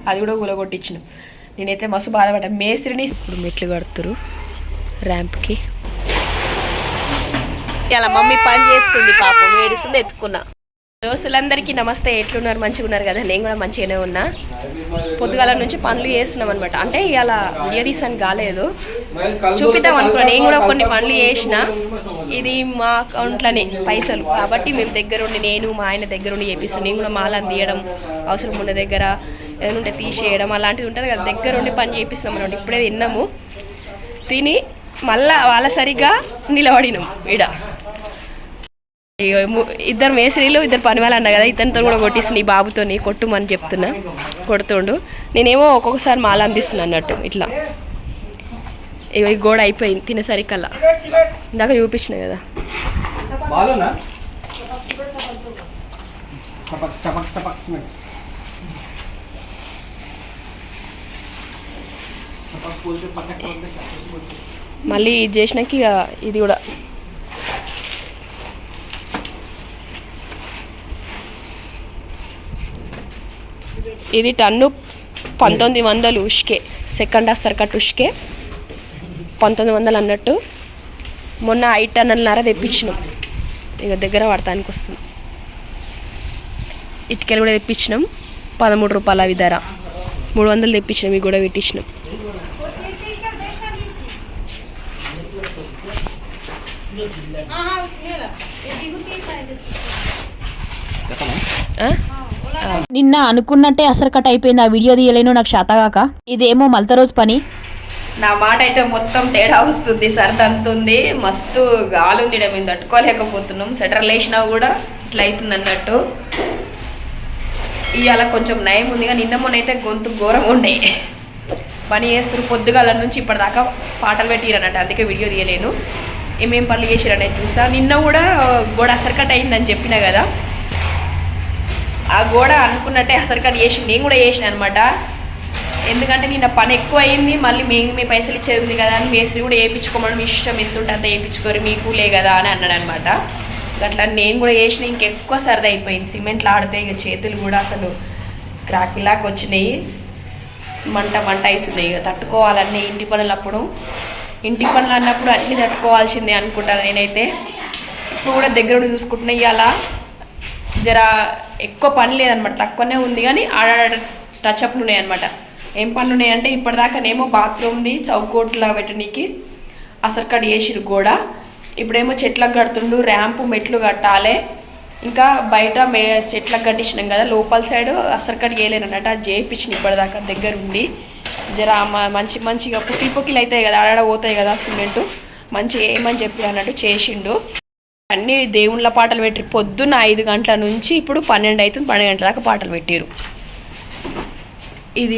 అది కూడా కూలగొట్టించిన. నేనైతే మస్తు బాధపడ్డా. మేస్త్రిని ఇప్పుడు మెట్లు కడుతురు ర్యాంప్కి. ఇలా మమ్మీ పని చేస్తుంది పాపం, ఏడుస్తుంది, ఎత్తుకున్నా. దోస్తులందరికీ నమస్తే. ఎట్లున్నారు? మంచిగా ఉన్నారు కదా? నేను కూడా మంచిగానే ఉన్నా. పొద్దుగాల నుంచి పనులు చేస్తున్నాం అనమాట. అంటే ఇలా వీడియో తీసాను కాలేదు, చూపిద్దాం అనుకున్నా. నేను కూడా కొన్ని పనులు చేసిన. ఇది మా అకౌంట్లోనే పైసలు కాబట్టి మేము దగ్గరుండి, నేను మా ఆయన దగ్గరుండి చేపిస్తాను. నేను కూడా మాలను తీయడం, అవసరం ఉన్న దగ్గర ఏదంటే తీసేయడం అలాంటిది ఉంటుంది కదా, దగ్గరుండి పని చేపిస్తున్నాం అనమాట. ఇప్పుడే తిన్నాము, తిని మళ్ళా వాళ్ళ సరిగ్గా నిలబడినాం ఈడ. ఇద్దరు మేస్త్రీలు, ఇద్దరు పని వాళ్ళు అన్నా కదా, ఇతనితో కూడా కొట్టిస్తుంది. ఈ బాబుతో కొట్టుమని చెప్తున్నా, కొడుతుండు. నేనేమో ఒక్కొక్కసారి మాల అందిస్తున్నా అన్నట్టు. ఇట్లా ఈ గోడ అయిపోయింది తినేసరికల్లా. ఇందాక చూపించిన కదా. మళ్ళీ ఇది చేసినాక ఇక ఇది కూడా ఇది టన్ను 1900 ఉష్కే, సెకండ్ అస్తర్ కట్ ఉష్కే 1900 అన్నట్టు. మొన్న 5 టన్నులన్నర తెప్పించినాం. ఇక దగ్గర పడటానికి వస్తుంది. ఇటుకలు కూడా తెప్పించినాం, 13 రూపాయలు అవి ధర. 300 తెప్పించినాం, ఇవి కూడా పెట్టించినాం. నిన్న అనుకున్నట్టే అసలు కట్ అయిపోయింది. ఆ వీడియో తీయలేను, నాకు శాతగాక. ఇదేమో మలత రోజు పని. నా మాట అయితే మొత్తం తేడా వస్తుంది, సర్దంతుంది, మస్తు గాలుంది. మేము తట్టుకోలేకపోతున్నాం. సెటర్లు వేసినా కూడా ఇట్లా అవుతుంది అన్నట్టు. ఇవాళ కొంచెం నయం ఉంది, కానీ నిన్న మొన్న అయితే గొంతు ఘోరం ఉండే. పని చేస్తారు పొద్దుగాల నుంచి ఇప్పటిదాకా పాటలు పెట్టిరన్నట్టు, అందుకే వీడియో తీయలేను. ఏమేం పనులు చేసిరనేది చూసా. నిన్న కూడా గోడ అసర్కట్ అయిందని చెప్పిన కదా, ఆ గోడ అనుకున్నట్టే అసర్కట్ చేసి నేను కూడా చేసిన అనమాట. ఎందుకంటే నిన్న పని ఎక్కువ అయింది, మళ్ళీ మీ పైసలు ఇచ్చేది ఉంది కదా అని మేస్త్రి కూడా వేయించుకోమని, మీ ఇష్టం ఎంత ఉంటే అంత వేయించుకోరు, మీకులే కదా అని అన్నాడు అనమాట. అట్లా నేను కూడా చేసిన. ఇంకెక్కువ సరదా అయిపోయింది. సిమెంట్లు ఆడితే ఇక చేతులు కూడా అసలు క్రాక్లాక్ వచ్చినాయి, మంట అవుతున్నాయి. ఇక తట్టుకోవాలన్నీ ఇంటి పనులు అన్నప్పుడు అన్నీ తట్టుకోవాల్సిందే అనుకుంటాను నేనైతే. ఇప్పుడు కూడా దగ్గర చూసుకుంటున్నా. ఇవాళ జర ఎక్కువ పని లేదనమాట, తక్కువనే ఉంది, కానీ ఆడ టచ్అప్లు ఉన్నాయన్నమాట. ఏం పనులు ఉన్నాయంటే, ఇప్పటిదాకానేమో బాత్రూమ్ది చౌకోట్లా పెట్టడానికి అసర్కట్ చేసిరు గోడ. ఇప్పుడేమో చెట్లకు కడుతుండు, ర్యాంపు మెట్లు కట్టాలి. ఇంకా బయట చెట్లకు కట్టించినాం కదా, లోపల సైడ్ అసర్కట్ చేయలేనన్నట్టు, అది చేయించిన ఇప్పటిదాకా దగ్గరుండి. జర మంచిగా పుక్కిలు అవుతాయి కదా, ఆడ పోతాయి కదా సిమెంటు, మంచిగా ఏమని చెప్పి అన్నట్టు చేసిండు. అన్నీ దేవుళ్ళ పాటలు పెట్టిరు. పొద్దున్న 5 గంటల నుంచి ఇప్పుడు 12 అవుతుంది, 12 గంటల దాకా పాటలు పెట్టిరు. ఇది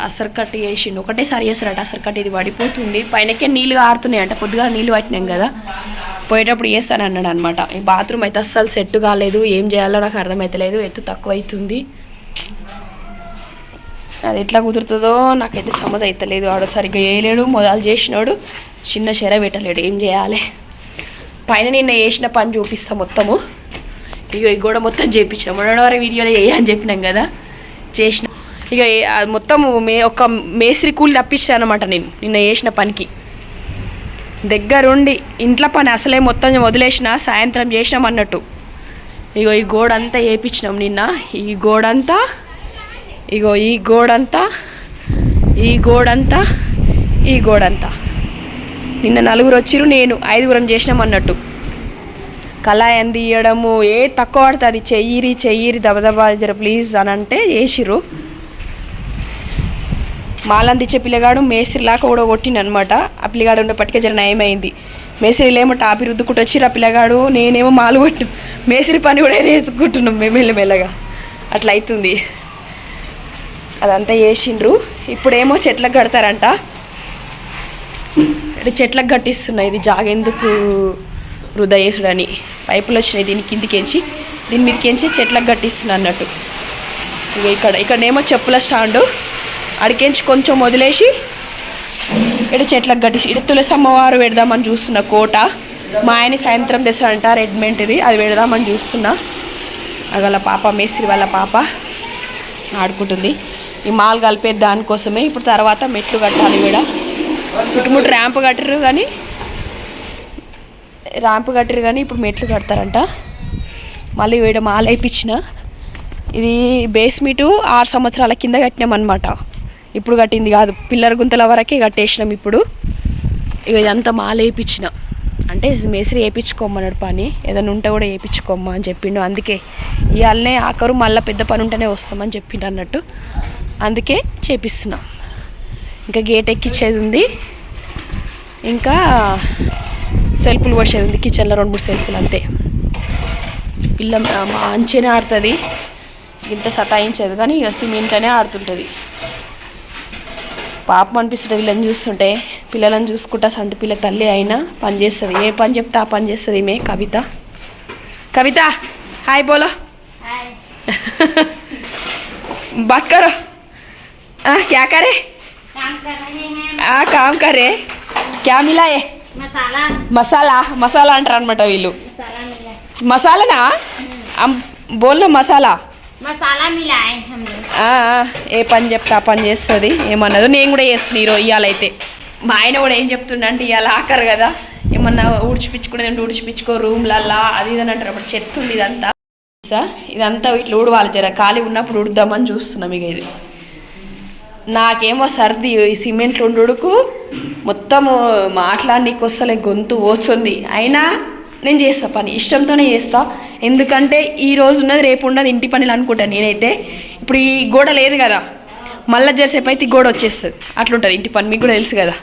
అసర్కట్ చేసిండు, ఒకటేసారి చేస్తారట అసర్కట్. ఇది పడిపోతుంది, పైనకే నీళ్ళు ఆరుతున్నాయి అంట. పొద్దుగా నీళ్ళు పట్టినాం కదా, పోయేటప్పుడు చేస్తానన్నాడు అనమాట. ఈ బాత్రూమ్ అయితే అస్సలు సెట్ కాలేదు, ఏం చేయాలో నాకు అర్థమవుతలేదు. ఎత్తు తక్కువ అవుతుంది, అది ఎట్లా కుదురుతుందో నాకైతే సమజ్ అవుతలేదు. ఆడ సరిగ్గా వేయలేడు, మొదలు చేసినాడు, చిన్న చెర పెట్టలేడు, ఏం చేయాలి. పైన నిన్న వేసిన పని చూపిస్తాం మొత్తము. ఇక ఈ గోడ మొత్తం చేయించాం. మొన్నటి వీడియోలో వేయని చెప్పినాం కదా, చేసిన. ఇక మొత్తం ఒక మేస్త్రి కూలి తప్పించాను అనమాట నేను నిన్న వేసిన పనికి. దగ్గరుండి ఇంట్లో పని అసలే మొత్తం వదిలేసిన, సాయంత్రం చేసినాం అన్నట్టు. ఇగో ఈ గోడ అంతా వేయించినాం నిన్న. ఈ గోడంతా, ఇగో ఈ గోడంతా, ఈ గోడంతా, ఈ గోడంతా. నిన్న 4 వచ్చిరు, నేను 5 చేసినాం అన్నట్టు. కళాయం తీయడము తక్కువ పడుతుంది. చెయ్యిరి దబదబా జర ప్లీజ్ అని అంటే చేసిరు. మాలని తెచ్చే పిల్లగాడు మేస్త్రిలాగా కూడా కొట్టిండనమాట. ఆ పిల్లగాడు ఉండేపటికే జర నయమైంది. మేస్త్రిలేమో టాపి రుద్దుకుంటూ వచ్చిరు ఆ పిల్లగాడు, నేనేమో మాలు కొట్టి మేస్త్రి పని కూడా నేర్చుకుంటున్నాం మేము మెల్లగా. అట్లా అవుతుంది. అదంతా చేసిండ్రు. ఇప్పుడేమో చెట్లకు కడతారంట. చెట్లకు కట్టిస్తున్నాయి. ఇది జాగెందుకు వృధా చేసుడని పైపులు వచ్చినాయి దీని కిందికెంచి, దీని మీదకించి చెట్లకు కట్టిస్తున్నా అన్నట్టు. ఇక ఇక్కడనేమో చెప్పుల స్టాండు, అడికెంచి కొంచెం వదిలేసి ఇక్కడ చెట్లకు కట్టించి ఇక్కడ తులసమ్మవారు పెడదామని చూస్తున్నా. కోట మా ఆయన సాయంత్రం తెస్తాడంట రెడ్మెంట్ది, అది పెడదామని చూస్తున్నా. అగల పాప మేస్త్రి వాళ్ళ పాప ఆడుకుంటుంది. ఈ మాల్ కలిపే దానికోసమే. ఇప్పుడు తర్వాత మెట్లు కట్టాలి. ఇక్కడ చుట్టుముట్టు ర్యాంప్ కట్టిరు కానీ ఇప్పుడు మెట్లు కడతారంట. మళ్ళీ ఇక్కడ మాల్ వేయించిన. ఇది బేస్మెంటు 6 సంవత్సరాల కింద కట్టినామన్నమాట. ఇప్పుడు కట్టింది కాదు, పిల్లర్ గుంతల వరకే కట్టేసినాం. ఇప్పుడు ఇక ఇదంతా మాల వేయించిన. అంటే మేస్త్రి వేయించుకోమన్నాడు పని, ఏదైనా ఉంటే కూడా వేయించుకోమ్మా అని చెప్పిండు. అందుకే ఇవాళనే ఆఖరు మళ్ళీ పెద్ద పని ఉంటేనే వస్తామని చెప్పిండు అన్నట్టు. అందుకే చేపిస్తున్నాం. ఇంకా గేట్ ఎక్కించేది ఉంది, ఇంకా సెల్ఫ్లు పోసేది ఉంది. కిచెన్లో 2-3 సెల్ఫ్లు అంతే. పిల్ల మంచిగానే ఆడుతుంది, ఇంత సతాయించేది కానీ ఇక సిమెంట్లోనే ఆడుతుంటుంది. పాపం అనిపిస్తుంది వీళ్ళని చూస్తుంటే. పిల్లలను చూసుకుంటా సంటి పిల్ల తల్లి అయినా పని చేస్తుంది. ఏ పని చెప్తే ఆ పని చేస్తుంది ఈమె. కవిత హాయ్ బోలో. बात करो. क्या करे? काम कर रहे हैं. काम करे. क्या मिला है? మసాలా అంటారు అనమాట వీళ్ళు. మసాలానా? బోల్నా మసాలా మిలాయే హమ్నే. ఏ పని చెప్తా ఆ పని చేస్తుంది. ఏమన్నదో నేను కూడా చేస్తున్నా ఈరోజు. ఇవాళైతే మా ఆయన కూడా ఏం చెప్తుండ అంటే ఇవాళ ఆఖరు కదా, ఏమన్నా ఊడ్చిపించుకునేది ఊడ్చిపించుకో రూమ్లల్లా అది ఇదని అంటారు. అప్పుడు చెత్త ఉంది ఇదంతా ఇట్లా ఊడవాలి. జర ఖాళీ ఉన్నప్పుడు ఉడుద్దామని చూస్తున్నాం. ఇక ఇది నాకేమో సర్ది, ఈ సిమెంట్లు ఉండుకు మొత్తము మాట్లాడనీకి వస్తలే, గొంతు ఓచుంది. అయినా నేను చేస్తా పని, ఇష్టంతోనే చేస్తా. ఎందుకంటే ఈ రోజు ఉన్నది రేపు ఉన్నది ఇంటి పనులు అనుకుంటాను నేనైతే. ఇప్పుడు ఈ గోడ లేదు కదా, మళ్ళీ చేసేపు అయితే ఈ గోడ వచ్చేస్తుంది. అట్లుంటుంది ఇంటి పని, మీకు కూడా తెలుసు కదా.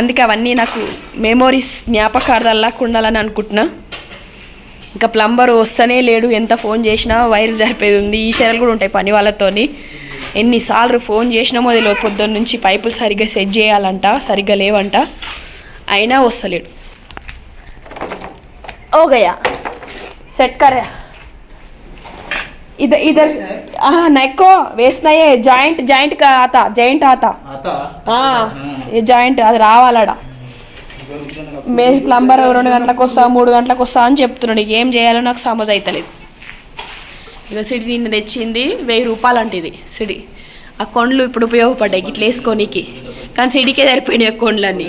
అందుకే అవన్నీ నాకు మెమోరీస్, జ్ఞాపకార్థాలకు ఉండాలని అనుకుంటున్నా. ఇంకా ప్లంబర్ వస్తూనే లేడు, ఎంత ఫోన్ చేసినా వైర్ జరిపేది ఉంది. ఈ చర్యలు కూడా ఉంటాయి పని వాళ్ళతోని. ఎన్నిసార్లు ఫోన్ చేసినామో తెలియదు. పొద్దున్న నుంచి పైపులు సరిగ్గా సెట్ చేయాలంట, సరిగ్గా లేవంట, అయినా వస్తలేడు. हो गया सेट कर. इधर नेक को वेस्ट नहीं है, जॉइंट का आता. हाँ ये जॉइंट అది రావాలడా. ప్లంబర్ 2 గంటలకు వస్తా 3 గంటలకు వస్తా అని చెప్తున్నాడు. ఏం చేయాలో నాకు సమజ్ అవుతలేదు. ఇక సిడి నిన్న తెచ్చింది 1000 రూపాయలు అంటే. ఇది సిడి ఆ కొండలు ఇప్పుడు ఉపయోగపడ్డాయి ఇట్లా వేసుకోనికి, కానీ సిడికే సరిపోయినాయి కొండలన్నీ.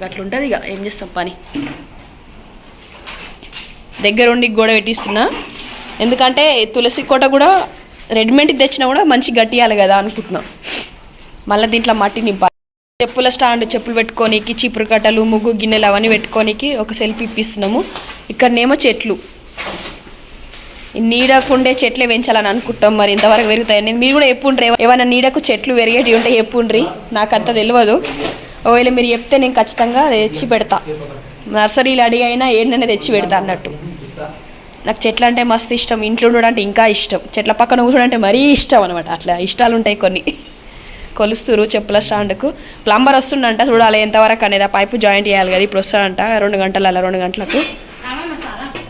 అట్లుంటుంది. ఇక ఏం చేస్తాం పని. దగ్గరుండి గోడ పెట్టిస్తున్నా. ఎందుకంటే తులసి కోట కూడా రెడీమేడ్ తెచ్చినా కూడా మంచి గట్టియాలి కదా అనుకుంటున్నాం. మళ్ళీ దీంట్లో మట్టి నింపాలి. చెప్పుల స్టాండ్, చెప్పులు పెట్టుకోనికి, చీపురు కట్టలు, ముగ్గు గిన్నెలు అవన్నీ పెట్టుకోనికి ఒక సెల్ఫ్ ఇప్పిస్తున్నాము. ఇక్కడనేమో చెట్లు, నీడకుండే చెట్లే పెంచాలని అనుకుంటాం. మరి ఇంతవరకు పెరుగుతాయని మీరు కూడా చెప్పుండ్రి. ఏమైనా నీడకు చెట్లు పెరిగేటి ఉంటే చెప్పుండ్రి, నాకు అంత తెలియదు. ఒకవేళ మీరు చెప్తే నేను ఖచ్చితంగా తెచ్చి పెడతా. నర్సరీలు అడిగైనా ఏంటనే తెచ్చి పెడతా అన్నట్టు. నాకు చెట్లు అంటే మస్తు ఇష్టం, ఇంట్లో ఉండడం అంటే ఇంకా ఇష్టం, చెట్ల పక్కన కూర్చోడం అంటే మరీ ఇష్టం అనమాట. అట్లా ఇష్టాలు ఉంటాయి కొన్ని. కొలుస్తురు చెప్పుల స్టాండ్కు. ప్లంబర్ వస్తుండంట, చూడాలి ఎంతవరకు అనేది. ఆ పైపు జాయింట్ చేయాలి కదా, ఇప్పుడు వస్తాడంట 2 గంటలకు.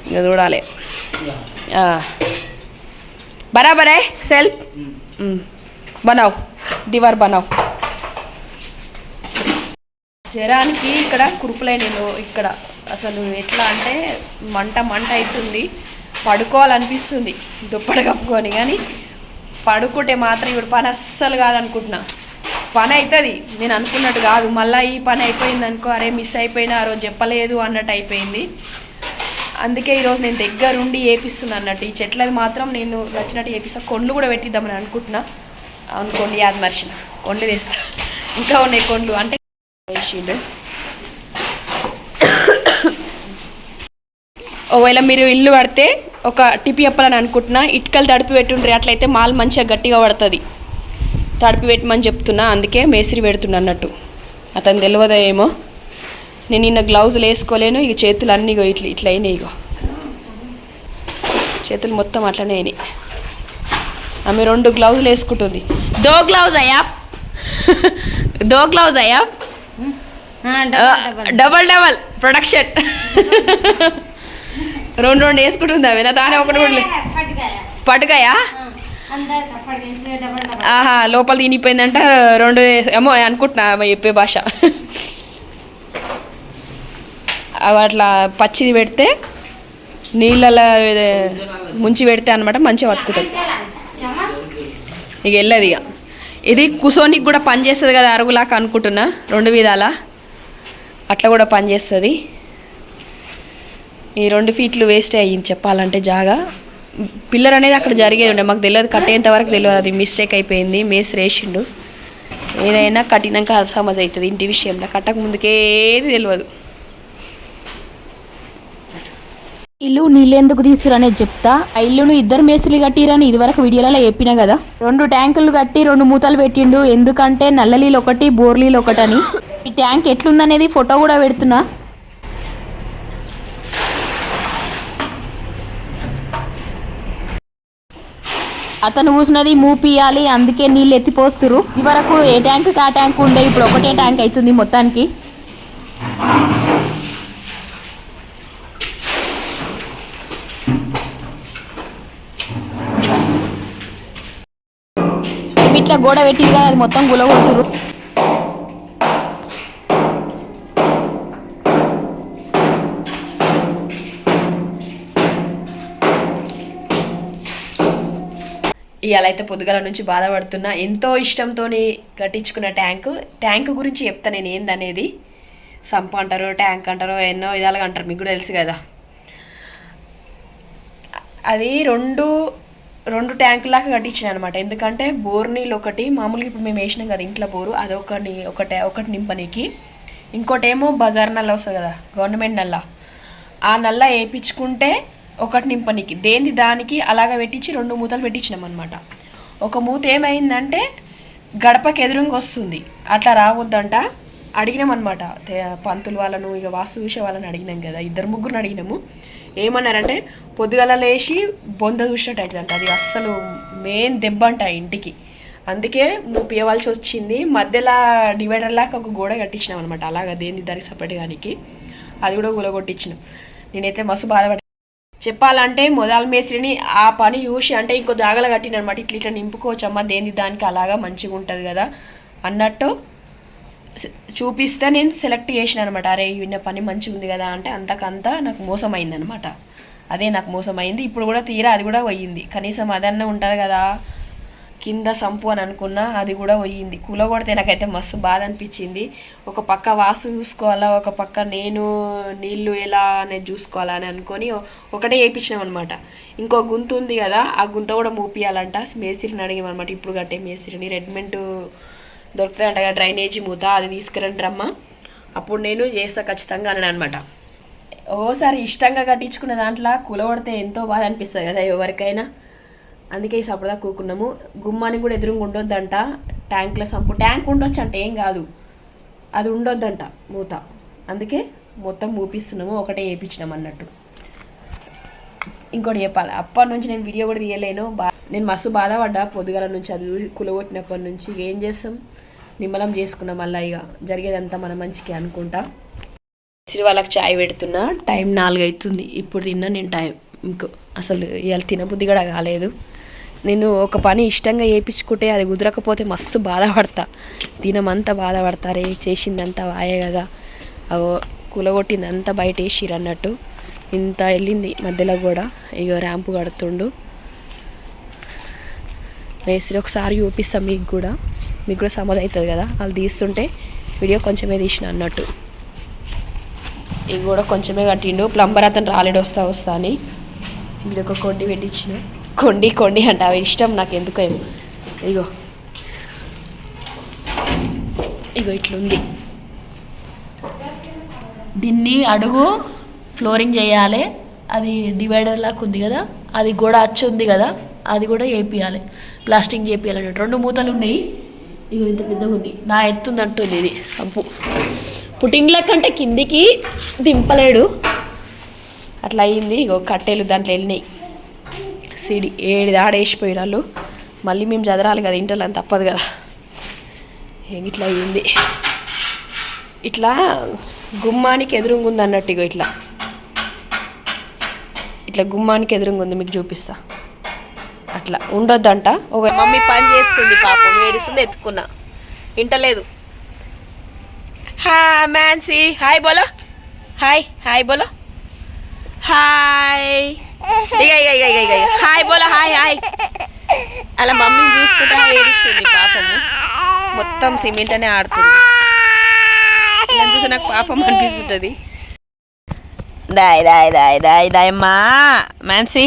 ఇక చూడాలి. బరాబర్ है सेल्फ बनाओ, दीवार बनाओ. జ్వరానికి ఇక్కడ కురుపులై నేను ఇక్కడ అసలు ఎట్లా అంటే మంట అవుతుంది. పడుకోవాలనిపిస్తుంది దుప్పటి కప్పుకొని, కానీ పడుకుంటే మాత్రం ఇప్పుడు పని అస్సలు కాదనుకుంటున్నా. పని అవుతుంది నేను అనుకున్నట్టు కాదు. మళ్ళీ ఈ పని అయిపోయింది అనుకో, అరే మిస్ అయిపోయినా, ఆ రోజు చెప్పలేదు అన్నట్టు అయిపోయింది. అందుకే ఈరోజు నేను దగ్గరుండి వేపిస్తున్నాను అన్నట్టు. ఈ చెట్లది మాత్రం నేను నచ్చినట్టు వేపిస్తాను. కొండ్లు కూడా పెట్టిద్దామని అనుకుంటున్నా. అనుకోండి, యాద్ మర్చిన కొండ్లు వేస్తా. ఇంకా ఉన్నాయి కొండ్లు అంటే వేసిండు. ఒకవేళ మీరు ఇల్లు కడితే ఒక టిప్ చెప్పాలని అనుకుంటున్నా. ఇటుకలు తడిపి పెట్టుండ్రి, అట్లయితే మాల్ మంచిగా గట్టిగా పడుతుంది. తడిపి పెట్టమని చెప్తున్నా, అందుకే మేస్త్రి పెడుతున్నా అన్నట్టు. అతను తెలియదో ఏమో. నేను నిన్న గ్లౌజులు వేసుకోలేను. ఇక చేతులు అన్నీ ఇట్లా అయినాయి. ఇగో చేతులు మొత్తం అట్లనే అయినాయి. ఆమె 2 గ్లౌజులు వేసుకుంటుంది. 2 గ్లౌజ్ అయ్యా, 2 గ్లౌజ్ అయ్యా, డబల్ ప్రొడక్షన్. 2 వేసుకుంటుంది అవి. నా తానే ఒకటి పట్టుకాయా. ఆహా, లోపల తినిపోయిందంట. 2 ఏమో అనుకుంటున్నా చెప్పే భాష. అట్లా పచ్చిది పెడితే నీళ్ళలో ముంచి పెడితే అనమాట మంచిగా పట్టుకుంటుంది. ఇక వెళ్ళదు ఇక. ఇది కుసోనికి కూడా పనిచేస్తుంది కదా అరుగులాక అనుకుంటున్నా, 2 విధాల అట్లా కూడా పనిచేస్తుంది. ఈ 2 ఫీట్లు వేస్ట్ అయ్యింది చెప్పాలంటే జాగా. పిల్లర్ అనేది అక్కడ జరిగేది ఉండే, మాకు తెలియదు, కట్టేంత వరకు తెలియదు, అది మిస్టేక్ అయిపోయింది. మేస్త్రి వేసిండు. ఏదైనా కట్టినాక సమజ్ అవుతుంది ఇంటి విషయంలో, కట్టక ముందుకేది తెలియదు. ఇల్లు నీళ్ళెందుకు తీస్తురు అనేది చెప్తా. ఆ ఇల్లును 2 మేస్త్రీలు కట్టిరని ఇదివరకు వీడియోలలో చెప్పినా కదా. 2 ట్యాంకులు కట్టి 2 మూతలు పెట్టిండు. ఎందుకంటే నల్ల నీళ్ళు ఒకటి, బోర్ నీళ్ళు ఒకటని. ఈ ట్యాంక్ ఎట్లుందనేది ఫోటో కూడా పెడుతున్నా. అతను కూసినది మూపియాలి, అందుకే నీళ్ళు ఎత్తిపోస్తురు. ఇదివరకు ఏ ట్యాంక్ ఆ ట్యాంక్ ఉండే, ఇప్పుడు ఒకటే ట్యాంక్ అవుతుంది మొత్తానికి. ఇట్లా గోడ పెట్టింది కదా, అది మొత్తం గులగొడుతురు. ఇవాళ అయితే పొద్దుగాల నుంచి బాధపడుతున్నా. ఎంతో ఇష్టంతో కట్టించుకున్న ట్యాంకు గురించి చెప్తా నేను ఏందనేది. సంప అంటారు, ట్యాంక్ అంటారు, ఎన్నో విధాలుగా అంటారు, మీకు కూడా తెలుసు కదా. అది రెండు ట్యాంకులాగా కట్టించిన అనమాట. ఎందుకంటే బోర్ నీళ్ళు ఒకటి, మామూలుగా ఇప్పుడు మేము వేసినాం కదా ఇంట్లో బోరు, ఒకటి నింపనీకి. ఇంకోటేమో బజార్ నల్ల వస్తుంది కదా, గవర్నమెంట్ నల్ల, ఆ నల్ల వేయించుకుంటే ఒకటి నింపనీకి. దేని దానికి అలాగ పెట్టించి 2 మూతలు పెట్టించినాం అనమాట. ఒక మూత ఏమైందంటే గడపకి ఎదురుంగా వస్తుంది, అట్లా రావద్దంట. అడిగినాం అనమాట పంతులు వాళ్ళను, ఇక వాస్తు చూసే వాళ్ళని అడిగినాం కదా, 2-3 అడిగినాము. ఏమన్నారంటే పొద్దుగల లేచి బొంద చూసినట్టు అవుతుందంట, అది అస్సలు మెయిన్ దెబ్బ అంట ఇంటికి. అందుకే నువ్వు పియవలసి వచ్చింది. మధ్యలో డివైడర్ లాగా ఒక గోడ కట్టించినాం అనమాట, అలాగా దేని దానికి సపరేట్గానికి. అది కూడా గులగొట్టించినాం. నేనైతే మస్తు బాధపడి చెప్పాలంటే మొదల మేస్త్రిని ఆ పని చూసి, అంటే ఇంకో జాగలో కట్టిన అనమాట, ఇట్లా నింపుకోవచ్చమ్మా దేని దానికి, అలాగా మంచిగా ఉంటుంది కదా అన్నట్టు చూపిస్తే నేను సెలెక్ట్ చేసిన అనమాట. అరే విన్న పని మంచిగా ఉంది కదా అంటే అంతకంతా నాకు మోసం అయిందనమాట. అదే నాకు మోసం అయింది. ఇప్పుడు కూడా తీరా అది కూడా పోయింది. కనీసం అదన్నా ఉంటుంది కదా కింద సంపు అని అనుకున్నా, అది కూడా పోయింది. కూలగొడితే నాకైతే మస్తు బాధ అనిపించింది. ఒక పక్క వాస్తు చూసుకోవాలా, ఒక పక్క నేను నీళ్ళు ఎలా అనేది చూసుకోవాలా అని అనుకొని ఒకటే వేయించినాం అనమాట. ఇంకో గుంత ఉంది కదా, ఆ గుంత కూడా మూపియాలంట. మేస్త్రిని అడిగామన్నమాట, ఇప్పుడు కట్టే మేస్త్రిని. రెడీమేడ్ దొరుకుతాయంట కదా డ్రైనేజీ మూత, అది తీసుకురండి రమ్మ, అప్పుడు నేను చేస్తా ఖచ్చితంగా అని అనమాట. ఓసారి ఇష్టంగా కట్టించుకున్న దాంట్లో కూలగొడితే ఎంతో బాధ అనిపిస్తుంది కదా ఎవరికైనా. అందుకే ఈ సపదా కూకున్నాము. గుమ్మానికి కూడా ఎదురుగా ఉండొద్దంట ట్యాంక్లో సంపు. ట్యాంక్ ఉండొచ్చు అంటే ఏం కాదు, అది ఉండొద్దంట మూత. అందుకే మొత్తం మూపిస్తున్నాము, ఒకటే వేయించినాం అన్నట్టు. ఇంకోటి చెప్పాలి, అప్పటి నుంచి నేను వీడియో కూడా తీయలేను. నేను మస్తు బాధపడ్డా పొద్దుగల నుంచి, అది కులగొట్టినప్పటి నుంచి. ఏం చేస్తాం, నిమ్మలం చేసుకున్నాం. మళ్ళీ ఇక జరిగేదంతా మన మంచికి అనుకుంటా. శ్రీ వాళ్ళకి చాయ్ పెడుతున్నా. టైం 4 అవుతుంది. ఇప్పుడు తిన్నా నేను టైం. ఇంకో అసలు ఇవాళ తినబుద్ధి కూడా కాలేదు. నేను ఒక పని ఇష్టంగా చేయించుకుంటే అది కుదరకపోతే మస్తు బాధపడతా. దినమంతా బాధపడతారే, చేసిందంతా వాయే కదా, కూలగొట్టిందంతా బయట వేసిరు అన్నట్టు. ఇంత వెళ్ళింది మధ్యలో కూడా. ఇక ర్యాంపు కడుతుండు మేస్త్రి. ఒకసారి చూపిస్తాం మీకు కూడా సమజ్ అవుతుంది కదా. వాళ్ళు తీస్తుంటే వీడియో కొంచెమే తీసిన అన్నట్టు. ఇవి కూడా కొంచెమే కట్టిండు. ప్లంబర్ అతను రాలేడు వస్తా అని. ఇక్కడ ఒక కొండి పెట్టించిన. కొండి అంటే అవి ఇష్టం నాకు ఎందుకో. ఇగో ఇట్లుంది. దీన్ని అడుగు ఫ్లోరింగ్ చేయాలి. అది డివైడర్ లాగా ఉంది కదా, అది కూడా అచ్చు ఉంది కదా, అది కూడా వేపియాలి, ప్లాస్టింగ్ చేపియాలి అన్నట్టు. 2 మూతలు ఉన్నాయి. ఇగో ఇంత పెద్దగా ఉంది. నా ఎత్తుంది అంటుంది ఇది సంపు. పుట్టింగ్ల కంటే కిందికి దింపలేడు, అట్లా అయ్యింది. ఇగో కట్టెలు దాంట్లో వెళ్ళినాయి. సిడి 7 ఆడేసిపోయారు వాళ్ళు. మళ్ళీ మేము చదరాలి కదా ఇంట్లో, అని తప్పదు కదా. ఇట్లా అయ్యింది. ఇట్లా గుమ్మానికి ఎదురుంగా ఉంది అన్నట్టు. ఇగో ఇట్లా గుమ్మానికి ఎదురుంగా ఉంది, మీకు చూపిస్తా. అట్లా ఉండొద్దంట. ఒక మమ్మీ పని చేస్తుంది పాపం, ఏడుస్తుంది, ఎత్తుకున్నా, వింటలేదు. हाँ मैंसी, हाय बोलो, हाय बोलो, हाय, हाय बोलो, हाय అలా మమ్మీని చూసుకుంటా ఏడుస్తుంది పాపము. మొత్తం సిమెంట్ అనే ఆడుతుంది. ఇలా చూసి నాకు పాపం అనిపిస్తుంటుంది. దాయ్ దాయ్ దాయ్ దాయ్ దాయమ్మా మాన్సీ.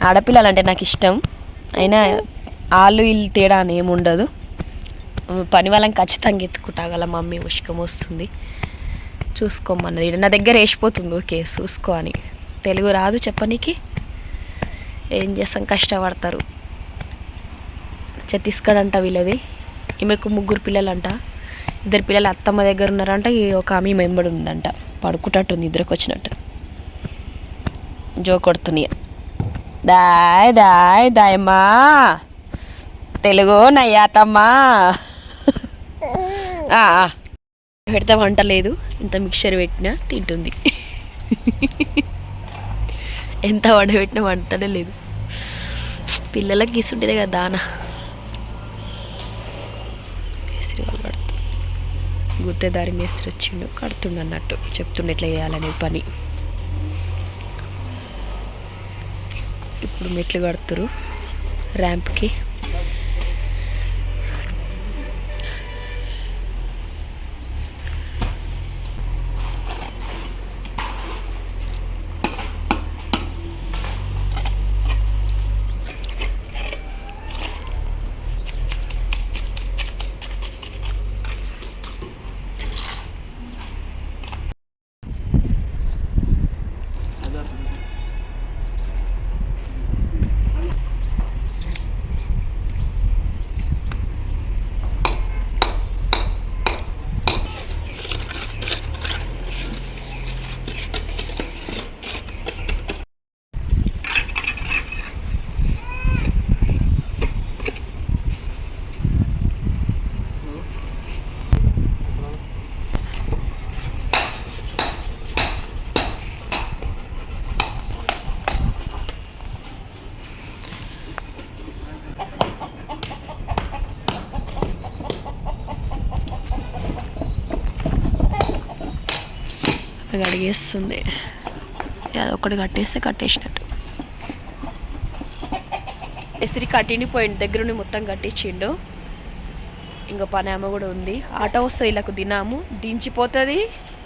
ఆడపిల్లలంటే నాకు ఇష్టం. అయినా వాళ్ళు వీళ్ళు తేడా అని ఏముండదు. పని వాళ్ళని ఖచ్చితంగా ఎత్తుకుంటా గల మమ్మీ ఉష్కం వస్తుంది చూసుకోమన్నది. నా దగ్గర వేసిపోతుంది ఓకే చూసుకో అని. తెలుగు రాదు చెప్పనీకి, ఏం చేస్తాం కష్టపడతారు. ఛత్తీస్గఢ్ వీళ్ళది. ఈమెకు 3 పిల్లలంట. 2 పిల్లలు అత్తమ్మ దగ్గర ఉన్నారంట. ఒక ఆమె మెంబడి ఉందంట. పడుకుంటట్టుంది నిద్రకు వచ్చినట్టు. జో కొడుతున్నాయి. దాయ్ దాయ్ దాయమ్మా తెలుగు నయ్యాతమ్మా. పెడితే వంట లేదు. ఇంత మిక్చర్ పెట్టినా తింటుంది. ఎంత వడబెట్టినా వంటనే లేదు. పిల్లలకి గీసుంటేదే కదా దానా. మేస్త్రి వాళ్ళు కడుతు గుత్తేదారి మేస్త్రి వచ్చిండు కడుతుండు అన్నట్టు చెప్తుండే ఎట్లా చేయాలనే పని. ఇప్పుడు మెట్లు కడుతురు ర్యాంప్కి. అడిగేస్తుంది. అదొక్కటి కట్టేస్తే కట్టేసినట్టు. ఇస్త్రీ కట్టిండి పోయింది దగ్గర నుండి మొత్తం కట్టించిండు. ఇంకో పని ఆమె కూడా ఉంది. ఆటో వస్తుంది వీళ్ళకు దినాము దించిపోతుంది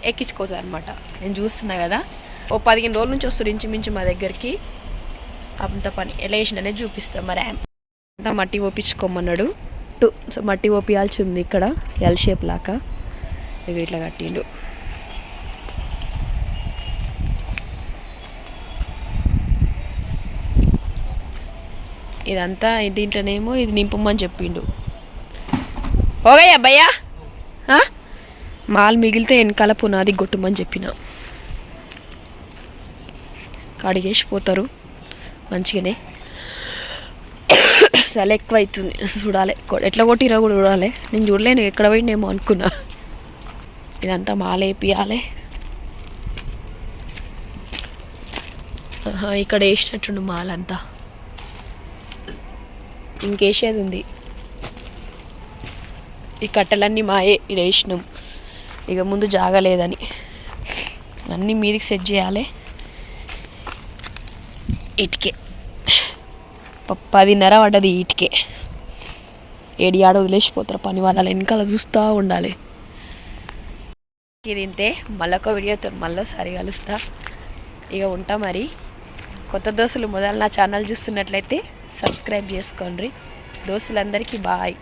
ఎక్కించుకోతుంది అనమాట. నేను చూస్తున్నా కదా ఓ 15 రోజుల నుంచి వస్తుంది ఇంచుమించు మా దగ్గరికి. అంత పని ఎలా చేసిన అనేది చూపిస్తాం. మరి అంతా మట్టి ఓపించుకోమన్నాడు. సో మట్టి ఓపియాల్సి ఉంది ఇక్కడ ఎల్ షేప్ లాగా. ఇక ఇట్లా కట్టిండు. ఇదంతా దీంట్లోనేమో ఇది నింపమని చెప్పిండు. ఓకే అబ్బయ్యా మాల్ మిగిలితే వెనకాల పునాది కొట్టుమని చెప్పిన. కడిగేసిపోతారు మంచిగానే. చాలా ఎక్కువ అవుతుంది చూడాలి. ఎట్లా కొట్టిరా కూడా చూడాలి. నేను చూడలేను ఎక్కడ పోయిందేమో అనుకున్నా. ఇదంతా మాల వేపియాలి. ఇక్కడ వేసినట్టుండు మాలంతా. ఇంకేసేది ఉంది. ఈ కట్టెలన్నీ మాయే ఇక్కడ వేసినాం. ఇక ముందు జాగలేదని అన్నీ మీదికి సెట్ చేయాలి. ఇటుకే 10:30 పడ్డది. ఇటుకే ఏడి ఆడ వదిలేసిపోతారు పని వాళ్ళ వెనకాల చూస్తూ ఉండాలి. ఇది ఇంతే. మళ్ళొక వీడియోతో మళ్ళీ కలుస్తా. ఇక ఉంటా మరి. కొత్త దోస్తులు మొదలు నా ఛానల్ చూస్తున్నట్లయితే సబ్స్క్రైబ్ చేసుకోండి. దోస్తులందరికీ బాయ్.